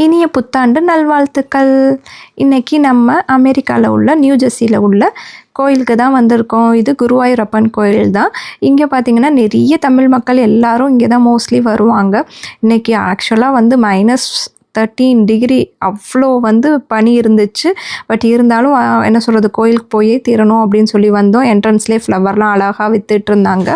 இனிய புத்தாண்டு நல்வாழ்த்துக்கள். இன்றைக்கி நம்ம அமெரிக்காவில் உள்ள நியூ ஜெர்சியில் உள்ள கோயிலுக்கு தான் வந்திருக்கோம். இது குருவாயூரப்பன் கோயில் தான். இங்கே பார்த்திங்கன்னா நிறைய தமிழ் மக்கள் எல்லோரும் இங்கே தான் மோஸ்ட்லி வருவாங்க. இன்றைக்கி ஆக்சுவலாக வந்து -13 டிகிரி அவ்வளோ வந்து பனி இருந்துச்சு. பட் இருந்தாலும் என்ன சொல்கிறது, கோயிலுக்கு போயே தீரணும் அப்படின்னு சொல்லி வந்தோம். என்ட்ரன்ஸ்லேயே ஃப்ளவர்லாம் அழகாக விற்றுட்டு இருந்தாங்க.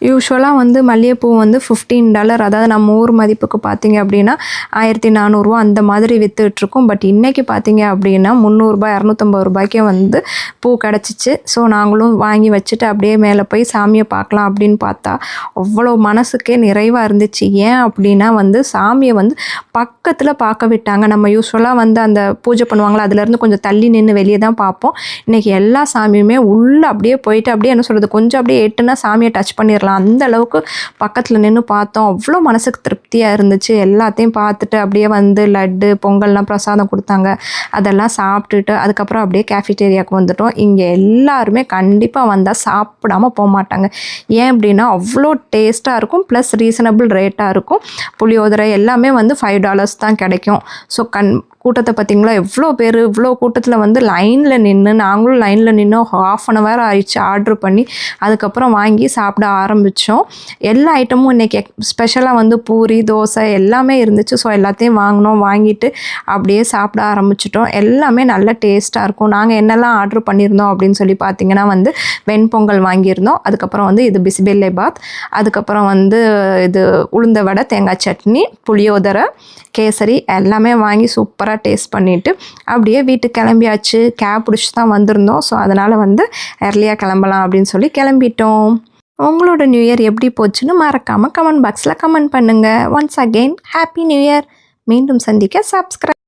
யூஸ்வலாக வந்து மல்லிகைப்பூ வந்து $15, அதாவது நம்ம ஊர் மதிப்புக்கு பார்த்திங்க அப்படின்னா 1400 அந்த மாதிரி விற்றுட்ருக்கோம். பட் இன்றைக்கி பார்த்திங்க அப்படின்னா 300 250 ரூபாய்க்கே வந்து பூ கிடச்சிச்சு. ஸோ நாங்களும் வாங்கி வச்சுட்டு அப்படியே மேலே போய் சாமியை பார்க்கலாம் அப்படின்னு பார்த்தா அவ்வளோ மனசுக்கே நிறைவாக இருந்துச்சு. ஏன் அப்படின்னா வந்து சாமியை வந்து பக்கத்தில் பார்க்க விட்டாங்க. நம்ம யூஸ்வலாக வந்து அந்த பூஜை பண்ணுவாங்களா, அதுலேருந்து கொஞ்சம் தள்ளி நின்று வெளியே தான் பார்ப்போம். இன்றைக்கி எல்லா சாமியுமே உள்ளே அப்படியே போயிட்டு அப்படியே என்ன சொல்கிறது, கொஞ்சம் அப்படியே எட்டுனா சாமியை டச் பண்ணிடலாம், அந்த அளவுக்கு பக்கத்தில் நின்று பார்த்தோம். அவ்வளோ மனசுக்கு திருப்தியாக இருந்துச்சு. எல்லாத்தையும் பார்த்துட்டு அப்படியே வந்து லட்டு பொங்கல்லாம் பிரசாதம் கொடுத்தாங்க, அதெல்லாம் சாப்பிட்டுட்டு அதுக்கப்புறம் அப்படியே கேஃபிடேரியாவுக்கு வந்துட்டோம். இங்கே எல்லாருமே கண்டிப்பாக வந்தால் சாப்பிடாம போக மாட்டாங்க. ஏன் அப்படின்னா அவ்வளோ டேஸ்ட்டாக இருக்கும், ப்ளஸ் ரீசனபிள் ரேட்டாக இருக்கும். புளியோதரை எல்லாமே வந்து $5 தான் கிடைக்கும். ஸோ கூட்டத்தை பார்த்திங்களா, எவ்வளோ பேர், இவ்வளோ கூட்டத்தில் வந்து லைனில் நின்று, நாங்களும் லைனில் நின்று ½ ஆயிடுச்சு ஆர்டர் பண்ணி. அதுக்கப்புறம் வாங்கி சாப்பிட ஆரம்பித்தோம். எல்லா ஐட்டமும் இன்றைக்கி ஸ்பெஷலாக வந்து பூரி தோசை எல்லாமே இருந்துச்சு. ஸோ எல்லாத்தையும் வாங்கிட்டு அப்படியே சாப்பிட ஆரம்பிச்சிட்டோம். எல்லாமே நல்ல டேஸ்ட்டாக இருக்கும். நாங்கள் என்னெல்லாம் ஆர்டர் பண்ணியிருந்தோம் அப்படின்னு சொல்லி பார்த்திங்கன்னா வந்து வெண்பொங்கல் வாங்கியிருந்தோம். அதுக்கப்புறம் வந்து இது பிசிபெல்லே பாத், அதுக்கப்புறம் வந்து இது உளுந்த வடை, தேங்காய் சட்னி, புளியோதரை, கேசரி எல்லாமே வாங்கி சூப்பராக டேஸ்ட் பண்ணிவிட்டு அப்படியே வீட்டுக்கு கிளம்பியாச்சு. கேப் பிடிச்சி தான் வந்திருந்தோம். ஸோ அதனால் வந்து ஏர்லியாக கிளம்பலாம் அப்படின்னு சொல்லி கிளம்பிட்டோம். உங்களோட நியூ இயர் எப்படி போச்சுன்னு மறக்காமல் கமெண்ட் பாக்ஸில் கமெண்ட் பண்ணுங்கள். Once again happy new year. மீண்டும் சந்திக்க சப்ஸ்கிரைப்